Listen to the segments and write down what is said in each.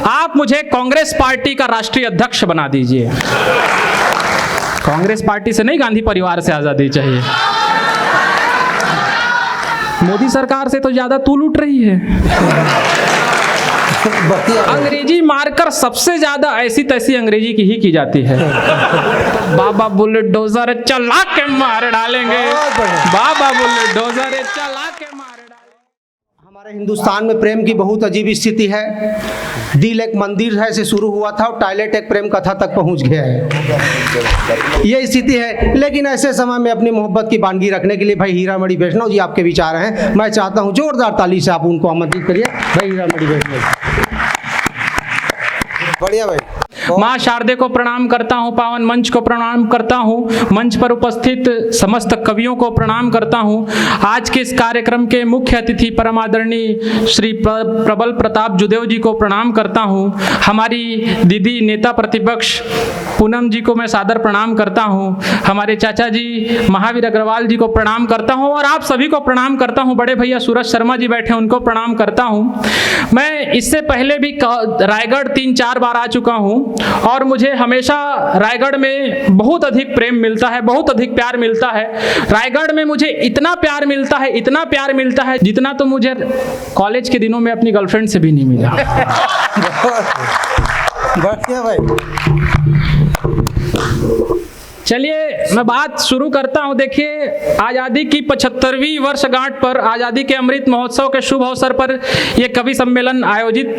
आप मुझे कांग्रेस पार्टी का राष्ट्रीय अध्यक्ष बना दीजिए। कांग्रेस पार्टी से नहीं, गांधी परिवार से आजादी चाहिए। मोदी सरकार से तो ज्यादा तू लूट रही है। अंग्रेजी मारकर सबसे ज्यादा ऐसी तैसी अंग्रेजी की ही की जाती है। बाबा बुलडोजर चला के मार डालेंगे, बाबा बुलडोजर चला के मार डालेंगे। हमारे हिंदुस्तान में प्रेम की बहुत अजीब स्थिति है। दिल एक मंदिर है से शुरू हुआ था और टॉयलेट एक प्रेम कथा तक पहुंच गया है, ये स्थिति है। लेकिन ऐसे समय में अपनी मोहब्बत की बानगी रखने के लिए भाई हीरामणि वैष्णव जी आपके विचार हैं, मैं चाहता हूं जोरदार ताली से आप उनको आमंत्रित करिए। भाई हीरामणि वैष्णव। बढ़िया भाई। माँ शारदे को प्रणाम करता हूँ, पावन मंच को प्रणाम करता हूँ, मंच पर उपस्थित समस्त कवियों को प्रणाम करता हूँ। आज के इस कार्यक्रम के मुख्य अतिथि परम आदरणीय श्री प्रबल प्रताप जुदेव जी को प्रणाम करता हूँ। हमारी दीदी नेता प्रतिपक्ष पूनम जी को मैं सादर प्रणाम करता हूँ। हमारे चाचा जी महावीर अग्रवाल जी को प्रणाम करता हूँ और आप सभी को प्रणाम करता हूँ। बड़े भैया सूरज शर्मा जी बैठे हैं, उनको प्रणाम करता हूँ। मैं इससे पहले भी रायगढ़ 3-4 बार आ चुका हूँ और मुझे हमेशा रायगढ़ में बहुत अधिक प्रेम मिलता है, बहुत अधिक प्यार मिलता है। रायगढ़ में मुझे इतना प्यार मिलता है, इतना प्यार मिलता है जितना तो मुझे कॉलेज के दिनों में अपनी गर्लफ्रेंड से भी नहीं मिला। बढ़िया भाई। चलिए मैं बात शुरू करता हूं। देखिए, आज़ादी की 75वीं वर्षगांठ पर, आज़ादी के अमृत महोत्सव के शुभ अवसर पर यह कवि सम्मेलन आयोजित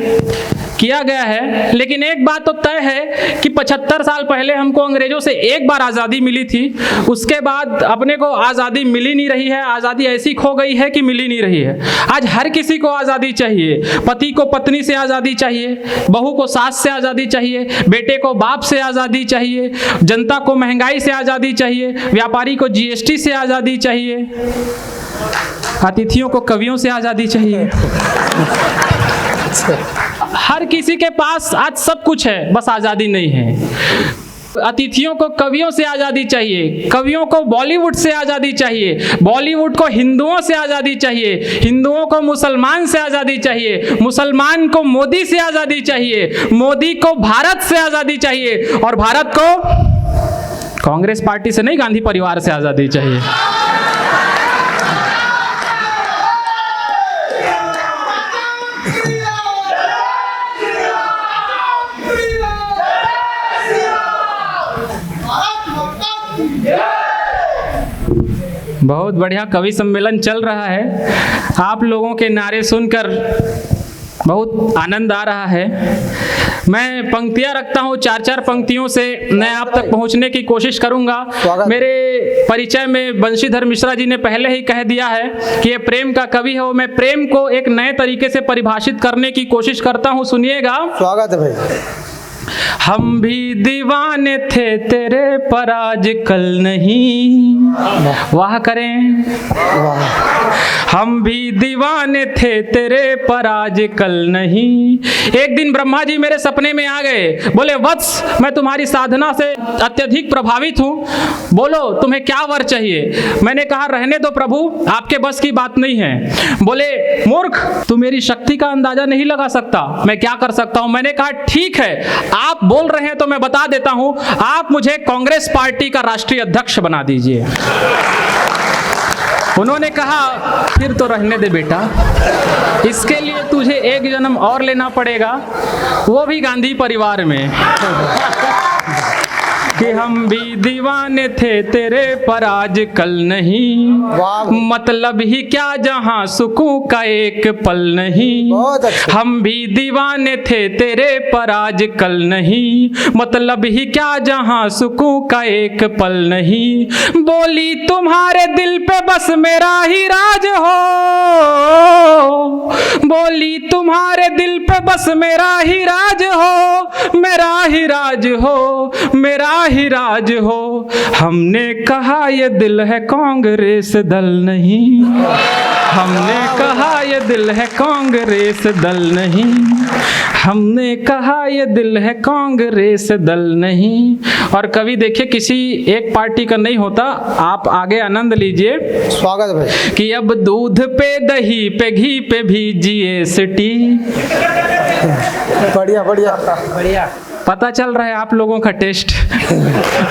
किया गया है। लेकिन एक बात तो तय है कि 75 साल पहले हमको अंग्रेजों से एक बार आज़ादी मिली थी, उसके बाद अपने को आज़ादी मिली नहीं रही है। आज़ादी ऐसी खो गई है कि मिली नहीं रही है। आज हर किसी को आज़ादी चाहिए। पति को पत्नी से आज़ादी चाहिए, बहू को सास से आज़ादी चाहिए, बेटे को बाप से आज़ादी चाहिए, जनता को महंगाई से आज़ादी चाहिए, व्यापारी को जीएसटी से आज़ादी चाहिए, अतिथियों को कवियों से आज़ादी चाहिए। हर किसी के पास आज सब कुछ है, बस आज़ादी नहीं है। अतिथियों को कवियों से आज़ादी चाहिए, कवियों को बॉलीवुड से आज़ादी चाहिए, बॉलीवुड को हिंदुओं से आज़ादी चाहिए, हिंदुओं को मुसलमान से आज़ादी चाहिए, मुसलमान को मोदी से आज़ादी चाहिए, मोदी को भारत से आज़ादी चाहिए और भारत को कांग्रेस पार्टी से नहीं, गांधी परिवार से आज़ादी चाहिए। बहुत बढ़िया कवि सम्मेलन चल रहा है। आप लोगों के नारे सुनकर बहुत आनंद आ रहा है। मैं पंक्तियां रखता हूं, 4-4 पंक्तियों से मैं आप तक पहुंचने की कोशिश करूंगा। मेरे परिचय में बंशीधर मिश्रा जी ने पहले ही कह दिया है कि ये प्रेम का कवि है। मैं प्रेम को एक नए तरीके से परिभाषित करने की कोशिश करता हूं, सुनिएगा। स्वागत है भाई। हम भी दीवाने थे तेरे पर आज कल नहीं, वाह करें, हम भी दीवाने थे तेरे पर आज कल नहीं। एक दिन ब्रह्मा जी मेरे सपने में आ गए, बोले वत्स मैं तुम्हारी साधना से अत्यधिक प्रभावित हूँ, बोलो तुम्हें क्या वर चाहिए। मैंने कहा रहने दो प्रभु, आपके बस की बात नहीं है। बोले मूर्ख तू मेरी शक्ति का अंदाजा नहीं लगा सकता, मैं क्या कर सकता हूँ। मैंने कहा ठीक है, आप बोल रहे हैं तो मैं बता देता हूं, आप मुझे कांग्रेस पार्टी का राष्ट्रीय अध्यक्ष बना दीजिए। उन्होंने कहा फिर तो रहने दे बेटा, इसके लिए तुझे एक जन्म और लेना पड़ेगा, वो भी गांधी परिवार में। कि हम भी दीवाने थे तेरे पर आज कल नहीं, मतलब ही क्या जहां सुकून का एक पल नहीं। हम भी दीवाने थे तेरे पर आज कल नहीं, मतलब ही क्या जहां सुकून का एक पल नहीं। बोली तुम्हारे दिल पे बस मेरा ही राज हो, बोली तुम्हारे दिल पे बस मेरा ही राज हो, मेरा ही राज हो, मेरा ही राज हो, हमने कहा ये दिल है कांग्रेस दल नहीं, हमने कहा ये दिल है कांग्रेस दल नहीं, हमने कहा ये दिल है कांग्रेस दल नहीं। और कभी देखिए किसी एक पार्टी का नहीं होता, आप आगे आनंद लीजिए। स्वागत भाई। कि अब दूध पे दही पे घी पे भी जीएसटी। बढ़िया बढ़िया बढ़िया। पता चल रहा है आप लोगों का टेस्ट।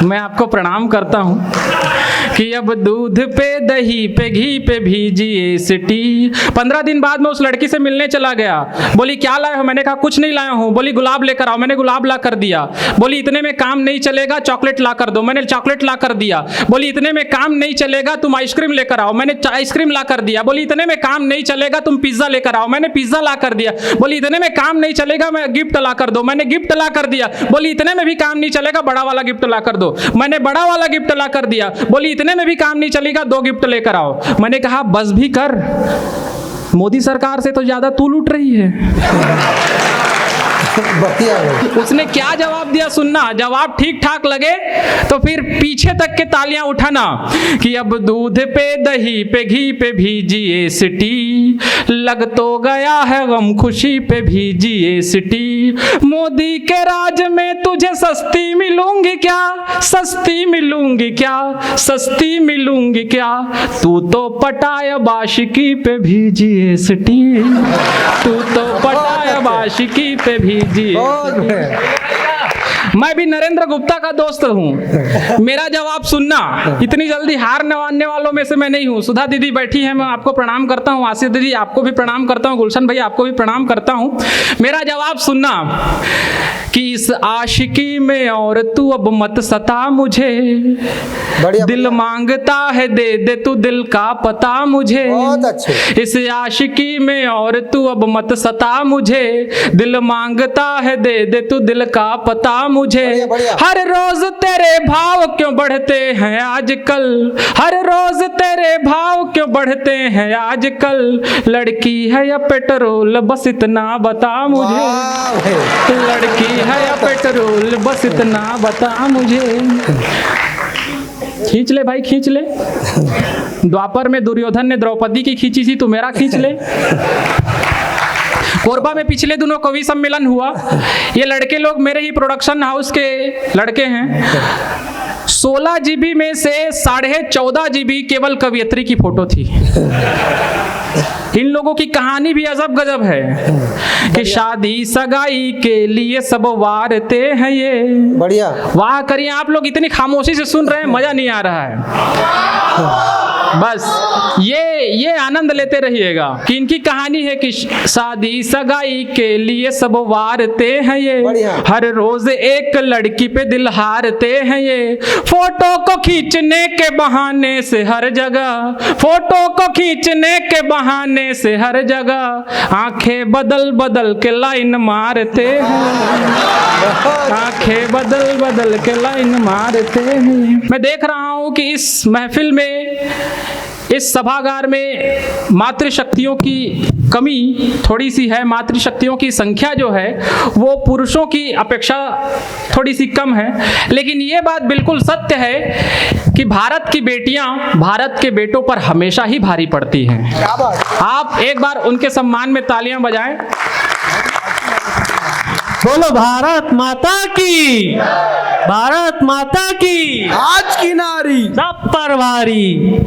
मैं आपको प्रणाम करता हूँ कि अब दूध पे दही पे घी पे भी जीएसटी। 15 दिन बाद मैं उस लड़की से मिलने चला गया। बोली क्या लाए हो? मैंने कहा कुछ नहीं लाया हूँ। बोली गुलाब लेकर आओ। मैंने गुलाब ला कर दिया। बोली इतने में काम नहीं चलेगा, चॉकलेट ला कर दो। मैंने चॉकलेट ला कर दिया। बोली इतने में काम नहीं चलेगा, तुम आइसक्रीम लेकर आओ। मैंने आइसक्रीम ला कर दिया। बोली इतने में काम नहीं चलेगा, तुम पिज्जा लेकर आओ। मैंने पिज्जा ला कर दिया। बोली इतने में काम नहीं चलेगा, मैं गिफ्ट ला कर दो। मैंने गिफ्ट ला कर दिया। बोली इतने में भी काम नहीं चलेगा, बड़ा वाला गिफ्ट ला कर दो। मैंने बड़ा वाला गिफ्ट ला कर दिया। बोली इतने में भी काम नहीं चलेगा, 2 गिफ्ट लेकर आओ। मैंने कहा बस भी कर, मोदी सरकार से तो ज्यादा तू लूट रही है। उसने क्या जवाब दिया सुनना, जवाब ठीक ठाक लगे तो फिर पीछे तक के तालियां उठाना कि अब दूध पे दही पे घी पे भी जीएसटी, लग तो गया है गम खुशी पे भी जीएसटी। मोदी के राज में तुझे सस्ती मिलूंगी क्या, सस्ती मिलूंगी क्या, सस्ती मिलूंगी क्या, तू तो पटाया बाशिकी पे भी जीएसटी, तू तो पटाया बाशिकी पे भी मैं भी नरेंद्र गुप्ता का दोस्त हूँ। मेरा जवाब सुनना, इतनी जल्दी हार न मानने वालों में से मैं नहीं हूँ। सुधा दीदी बैठी है, मैं आपको प्रणाम करता हूँ। आसिफ दीदी आपको भी प्रणाम करता हूँ। गुलशन भैया आपको भी प्रणाम करता हूँ। मेरा जवाब सुनना कि इस आशिकी में और तू अब मत सता मुझे, दिल मांगता है दे दे तू दिल का पता मुझे। बहुत अच्छे। इस आशिकी में और तू अब मत सता मुझे, दिल मांगता है दे दे तू दिल का पता मुझे। हर रोज तेरे भाव क्यों बढ़ते हैं आजकल, हर रोज तेरे भाव क्यों बढ़ते हैं आजकल, लड़की है या पेट्रोल बस इतना बता मुझे, लड़की है या पेट्रोल बस इतना बता मुझे। खींच ले भाई खींच ले। द्वापर में दुर्योधन ने द्रौपदी की खींची थी, तू मेरा खींच ले। कोरबा में पिछले दिनों कवि सम्मेलन हुआ। ये लड़के लोग मेरे ही प्रोडक्शन हाउस के लड़के हैं। 16 GB में से 14.5 GB केवल कवियत्री की फोटो थी। इन लोगों की कहानी भी अजब गजब है कि शादी सगाई के लिए सब वारते हैं ये। बढ़िया। वाह करिए आप लोग, इतनी खामोशी से सुन रहे हैं, मजा नहीं आ रहा है। बस ये आनंद लेते रहिएगा कि इनकी कहानी है कि शादी सगाई के लिए सब वारते हैं ये, हर रोज एक लड़की पे दिल हारते हैं ये, फोटो को खींचने के बहाने से हर जगह, फोटो को खींचने के बहाने से हर जगह आंखें बदल बदल के लाइन मारते हैं, आंखें बदल बदल के लाइन मारते हैं। मैं देख रहा हूं कि इस महफिल में, इस सभागार में मातृशक्तियों की कमी थोड़ी सी है। मातृशक्तियों की संख्या जो है वो पुरुषों की अपेक्षा थोड़ी सी कम है। लेकिन ये बात बिल्कुल सत्य है कि भारत की बेटियां भारत के बेटों पर हमेशा ही भारी पड़ती हैं। आप एक बार उनके सम्मान में तालियां बजाएं। बोलो भारत माता की, भारत माता की। आज की नारी सब पर भारी।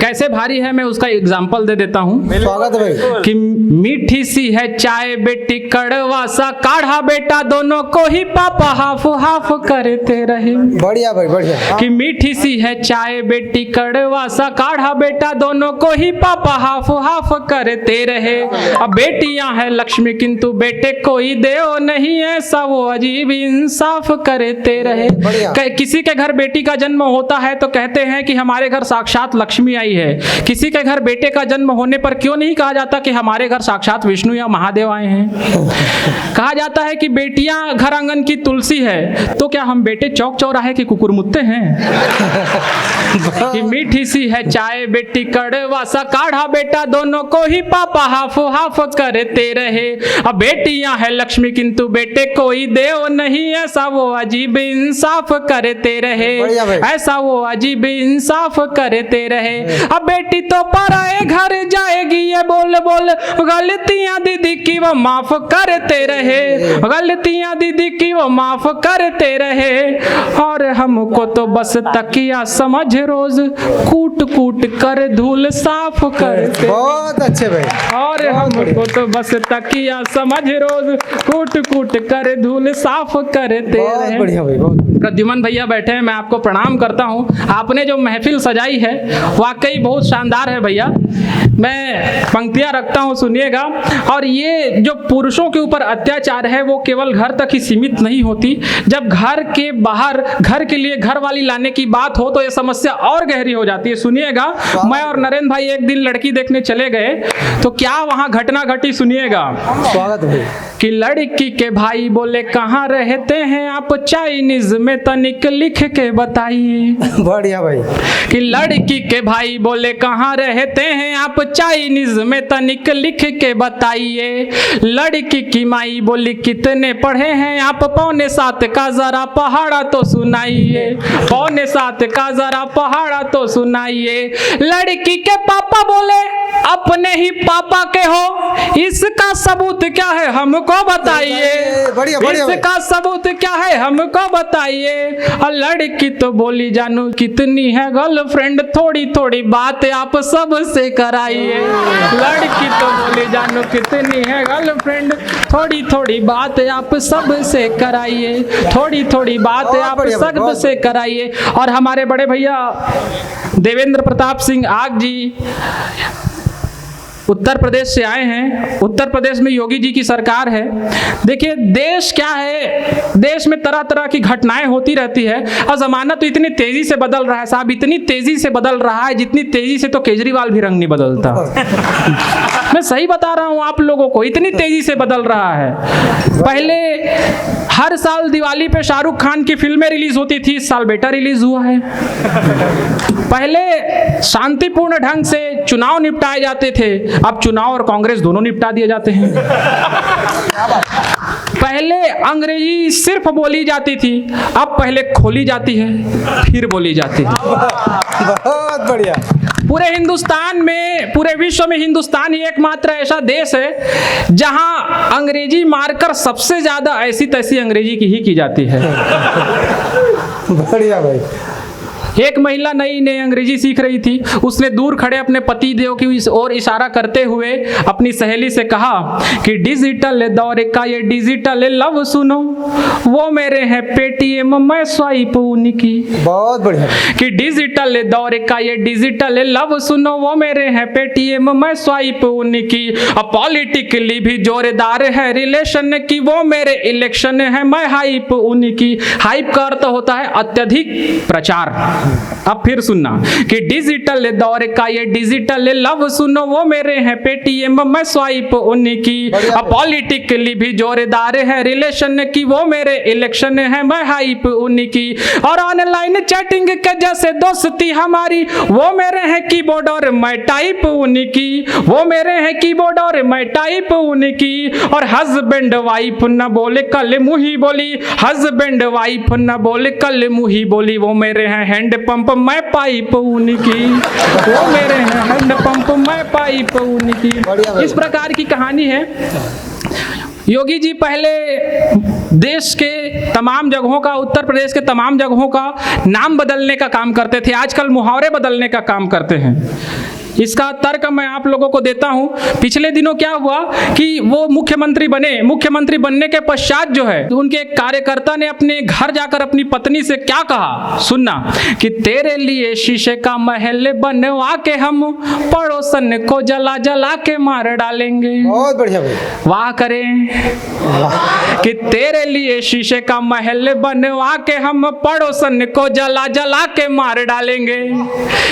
कैसे भारी है मैं उसका एग्जाम्पल दे देता हूँ। स्वागत भाई। कि मीठी सी है चाय बेटी, कड़वा सा काढ़ा बेटा, दोनों को ही पापा हाफ हाफ करते रहे। बढ़िया भाई बढ़िया। कि मीठी सी है चाय बेटी, कड़वा सा काढ़ा बेटा, दोनों को ही पापा हाफ हाफ करते रहे। अब बेटियां हैं लक्ष्मी किंतु बेटे कोई देव नहीं, ऐसा वो अजीब इंसाफ करते रहे। किसी के घर बेटी का जन्म होता है तो कहते हैं कि हमारे घर साक्षात लक्ष्मी आई है। किसी के घर बेटे का जन्म होने पर क्यों नहीं कहा जाता कि हमारे घर साक्षात विष्णु या महादेव आए हैं? कहा जाता है कि बेटियां घर आंगन की तुलसी है, तो क्या हम बेटे चौक चौराहे के कुकुरमुत्ते हैं? कि मीठी सी है चाय बेटी कड़वा सा काढ़ा, बेटा दोनों को ही पापा हाफ हाफ करते रहे। अब बेटियां है लक्ष्मी किंतु बेटे कोई देव नहीं, ऐसा वो अजीब इंसाफ करते रहे, ऐसा वो अजीब इंसाफ करते रहे। अब बेटी तो पराए घर जाएगी, ये बोल बोल गलतियां दीदी की वो माफ करते रहे, गलतियां दीदी की वो माफ करते रहे। और हमको तो बस तकिया समझ रोज कूट कूट कर धूल साफ करते। बहुत अच्छे भाई। और हमको तो बस तकिया समझ रोज कूट कूट कर धूल साफ करते बहुत रहे। बढ़िया भाई, बहुत प्रद्युमन भैया बैठे हैं, मैं आपको प्रणाम करता हूं। आपने जो महफिल सजाई है वाकई बहुत शानदार है भैया। मैं पंक्तियां रखता हूं, सुनिएगा। और ये जो पुरुषों के ऊपर अत्याचार है वो केवल घर तक ही सीमित नहीं होती, जब घर के बाहर घर के लिए घर वाली लाने की बात हो तो ये समस्या और गहरी हो जाती है। सुनिएगा, मैं और नरेंद्र भाई एक दिन लड़की देखने चले गए तो क्या वहां घटना घटी, सुनिएगा। स्वागत भाई। कि लड़की के भाई बोले कहाँ रहते हैं आप, चाइनीज में तनिक लिख के बताइए। बढ़िया भाई। कि लड़की के भाई बोले कहाँ रहते हैं आप, चाइनीज में तनिक लिख के बताइए। लड़की की माई बोली कितने पढ़े हैं आप, 7.25 का जरा पहाड़ा तो सुनाइए, 7.25 का जरा पहाड़ा तो सुनाइए। लड़की के पापा बोले अपने ही पापा के हो, इसका सबूत क्या है हमको बताइए, बढ़िया बढ़िया भाई। इसका सबूत क्या है हमको बताइए। और लड़की तो बोली जानू कितनी है गर्लफ्रेंड, थोड़ी थोड़ी बात आप सबसे कराइए। लड़की तो बोली जानू कितनी है गर्लफ्रेंड, थोड़ी थोड़ी बात आप सबसे कराइए, थोड़ी थोड़ी बात बहुत आप बढ़िया भाई, बहुत सबसे कराइए। और हमारे बड़े भैया देवेंद्र प्रताप सिंह आग जी उत्तर प्रदेश से आए हैं। उत्तर प्रदेश में योगी जी की सरकार है। देखिए देश क्या है, देश में तरह तरह की घटनाएं होती रहती है और जमाना तो इतनी तेजी से बदल रहा है साहब, इतनी तेजी से बदल रहा है जितनी तेजी से तो केजरीवाल भी रंग नहीं बदलता। मैं सही बता रहा हूं आप लोगों को, इतनी तेजी से बदल रहा है। पहले हर साल दिवाली पे शाहरुख खान की फिल्में रिलीज होती थी, इस साल बेटा रिलीज हुआ है। पहले शांतिपूर्ण ढंग से चुनाव निपटाए जाते थे, अब चुनाव और कांग्रेस दोनों निपटा दिए जाते हैं। पहले अंग्रेजी सिर्फ बोली जाती थी, अब पहले खोली जाती है फिर बोली जाती है। बहुत बढ़िया। पूरे हिंदुस्तान में, पूरे विश्व में हिंदुस्तान ही एकमात्र ऐसा देश है जहां अंग्रेजी मारकर सबसे ज्यादा ऐसी तैसी अंग्रेजी की ही की जाती है। बढ़िया भाई। एक महिला नई नई अंग्रेजी सीख रही थी, उसने दूर खड़े अपने पति देव की ओर इशारा करते हुए अपनी सहेली से कहा कि डिजिटल दौर का ये डिजिटल लव सुनो, वो मेरे हैं पेटीएम मैं स्वाइप उनकी। बहुत बढ़िया। कि डिजिटल दौर का ये डिजिटल लव सुनो, वो मेरे हैं पेटीएम मैं स्वाइप उनकी। अब पॉलिटिकली भी जोरदार है रिलेशन की, वो मेरे इलेक्शन है मैं हाइप उनकी। हाइप का अर्थ होता है अत्यधिक प्रचार। अब फिर सुनना कि डिजिटल दौर का ये डिजिटल लव सुनो, वो मेरे हैं पेटीएम मैं स्वाइप उनकी। अब पॉलिटिकली भी जोरदार है रिलेशन की, वो मेरे इलेक्शन है मैं हाइप उनकी। और ऑनलाइन चैटिंग के जैसे दोस्ती हमारी, वो मेरे हैं कीबोर्ड और मैं टाइप उनकी, वो मेरे हैं कीबोर्ड और मैं टाइप उनकी। और हस्बैंड वाइफ न बोले कल मुही बोली, हस्बैंड वाइफ न बोले कल मुही बोली, वो मेरे हैं हैंड पंप मैं पाइप उनकी, वो मेरे हैं हैंड पंप मैं पाइप उनकी। इस प्रकार की कहानी है। योगी जी पहले देश के तमाम जगहों का, उत्तर प्रदेश के तमाम जगहों का नाम बदलने का काम करते थे, आजकल मुहावरे बदलने का काम करते हैं। इसका तर्क मैं आप लोगों को देता हूं। पिछले दिनों क्या हुआ कि वो मुख्यमंत्री बने, मुख्यमंत्री बनने के पश्चात जो है उनके एक कार्यकर्ता ने अपने घर जाकर अपनी पत्नी से क्या कहा, सुनना कि तेरे लिए शीशे का महल बनवा के हम पड़ोसन को जला जला के मार डालेंगे। बहुत बढ़िया भाई। वाह करें कि तेरे लिए शीशे का महल बनवा के हम पड़ोसन को जला जला के मार डालेंगे,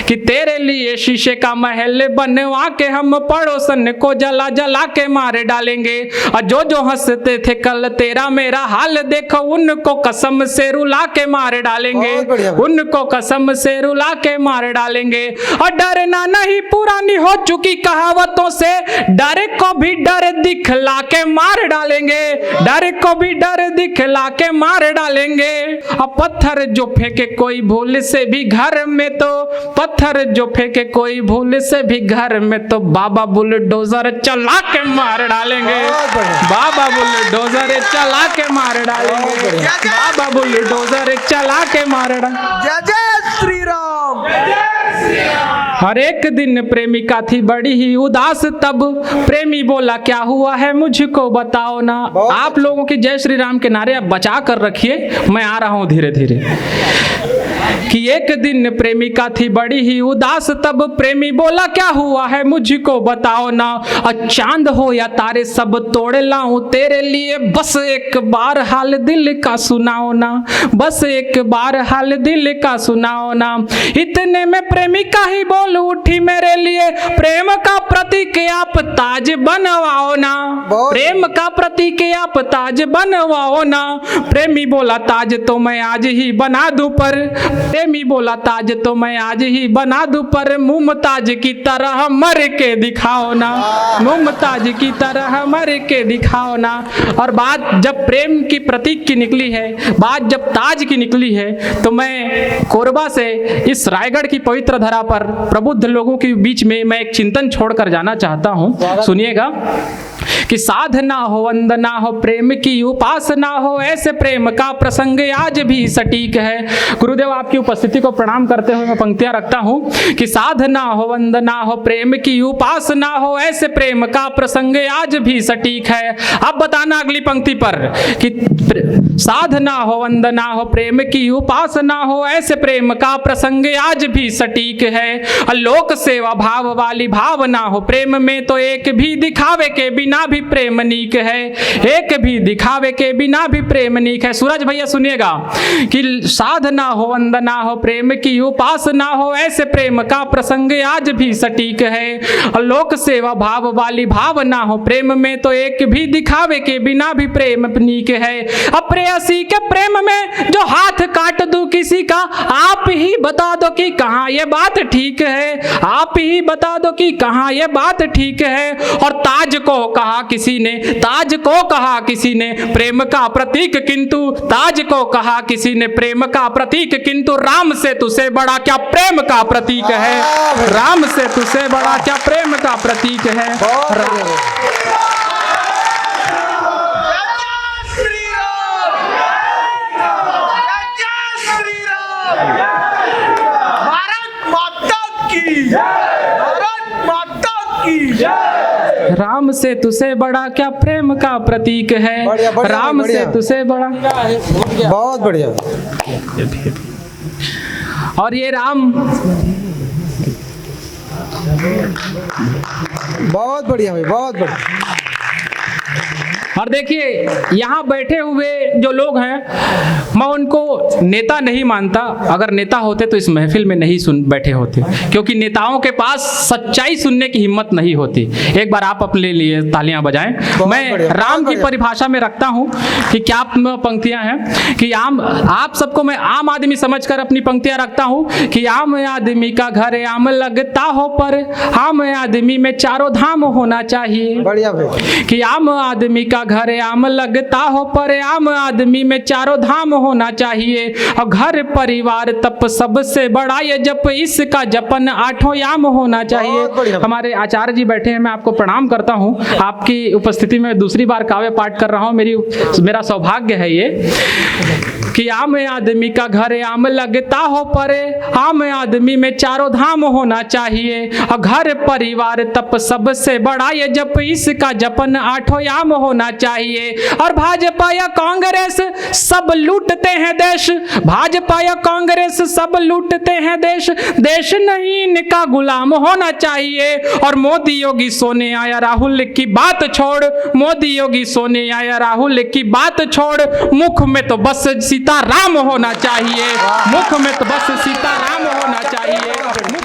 कि तेरे लिए शीशे का महल बनवा के हम पड़ोसन को जला जला के मार डालेंगे। और जो जो हंसते थे कल तेरा मेरा हाल देखो, उनको कसम से रुला के मार डालेंगे, उनको कसम से रुला के मार डालेंगे। और डरना नहीं पुरानी हो चुकी कहावतों से, डर को भी डर दिखला के मार डालेंगे, डर को भी डर दिखला के मार डालेंगे। अब पत्थर जो फेंके कोई भूल से भी घर में, तो पत्थर जो फेंके कोई भूल से भी घर में, तो बाबा बुलडोजर चला के मार डालेंगे, बाबा बुलडोजर चला के मार डालेंगे, बाबा बुलडोजर चला के मार डालेंगे। जय जय श्री राम। हर एक दिन प्रेमिका थी बड़ी ही उदास, तब प्रेमी बोला क्या हुआ है मुझको बताओ ना। आप लोगों की जय श्री राम के नारे आप बचा कर रखिए, मैं आ रहा हूं धीरे धीरे। कि एक दिन प्रेमिका थी बड़ी ही उदास, तब प्रेमी बोला क्या हुआ है मुझको बताओ ना। और चांद हो या तारे सब तोड़ लाऊं तेरे लिए, बस एक बार हाल दिल का सुनाओ ना, बस एक बार हाल दिल का सुनाओ ना। इतने में प्रेमिका ही बोल उठी मेरे लिए, प्रेम का प्रतीक आप ताज बनवाओ ना, प्रेम का प्रतीक आप ताज बनवाओ ना। प्रेमी बोला ताज तो मैं आज ही बना दूं पर, प्रेमी बोला ताज तो मैं आज ही बना दूं पर, मुमताज की तरह मर के दिखाओ ना, मुमताज की तरह मर के दिखाओ ना। और बात जब प्रेम की प्रतीक की निकली है, बात जब ताज की निकली है, तो मैं कोरबा से इस रायगढ़ की पवित्र धरा पर प्रबुद्ध लोगों के बीच में मैं एक चिंतन छोड़कर जाना चाहता हूं। सुनिएगा कि साधना हो वंदना हो प्रेम की उपासना हो, ऐसे प्रेम का प्रसंग आज भी सटीक है। गुरुदेव आपकी उपस्थिति को प्रणाम करते हुए मैं पंक्तियां रखता हूं कि साधना हो वंदना हो प्रेम की उपासना हो, ऐसे प्रेम का प्रसंग आज भी सटीक है। अब बताना अगली पंक्ति पर कि साधना हो वंदना हो प्रेम की उपासना हो, ऐसे प्रेम का प्रसंग आज भी सटीक है। लोक सेवा भाव वाली भावना हो प्रेम में, तो एक भी दिखावे के बिना भी प्रेम नीक है, एक भी दिखावे के बिना भी प्रेम नीक है। सूरज भैया सुनिएगा कि साधना हो वंदना हो प्रेम की उपासना हो, ऐसे प्रेम का प्रसंग आज भी सटीक है। लोक सेवा भाव वाली भावना हो प्रेम में, तो एक भी दिखावे के बिना भी प्रेम नीक है। अब प्रेयसी के प्रेम में जो हाथ काट दूं किसी का, आप ही बता दो कि कहां ये बात ठीक है, आप ही बता दो कि कहां ये बात ठीक है। और ताज को कहा किसी ने, ताज को कहा किसी ने प्रेम का प्रतीक, किंतु ताज को कहा किसी ने प्रेम का प्रतीक, किंतु राम से तुझसे बड़ा क्या प्रेम का प्रतीक है, राम से तुझसे बड़ा क्या प्रेम का प्रतीक है। राम से तुझसे बड़ा क्या प्रेम का प्रतीक है, बढ़िया, बढ़िया, राम बढ़िया। से तुझसे बड़ा। बहुत बढ़िया। और ये राम बहुत बढ़िया भाई, बहुत बढ़िया। और देखिए यहाँ बैठे हुए जो लोग हैं, मैं उनको नेता नहीं मानता, अगर नेता होते तो इस महफिल में नहीं सुन बैठे होते, क्योंकि नेताओं के पास सच्चाई सुनने की हिम्मत नहीं होती। एक बार आप अपने लिए तालियां बजाएं। मैं राम की परिभाषा में रखता हूं कि क्या पंक्तियां हैं कि आप सबको मैं आम आदमी समझकर अपनी पंक्तियां रखता हूं कि आम आदमी का घर आम लगता हो, पर आम आदमी में चारों धाम होना चाहिए। बढ़िया भाई। कि आम आदमी का घर आम लगता हो, पर आम आदमी में चारों धाम होना चाहिए। और घर परिवार तप सबसे बड़ा ये जप, इसका जपन आठों याम होना चाहिए। हमारे आचार्य जी बैठे हैं, मैं आपको प्रणाम करता हूं। आपकी उपस्थिति में दूसरी बार काव्य पाठ कर रहा हूं, मेरा सौभाग्य है ये कि आम आदमी का घर आम लगता हो, पर आम आदमी में चारों धाम होना चाहिए। और घर परिवार तप सबसे बड़ा ये जप, इसका जपन आठों याम होना चाहिए। और भाजपा या कांग्रेस सब लूटते हैं देश, भाजपा या कांग्रेस सब लूटते हैं देश, देश नहीं इनका गुलाम होना चाहिए। और मोदी योगी सोने आया राहुल की बात छोड़, मोदी योगी सोने आया राहुल की बात छोड़, मुख में तो बस सीताराम होना चाहिए, मुख में तो बस सीताराम होना चाहिए।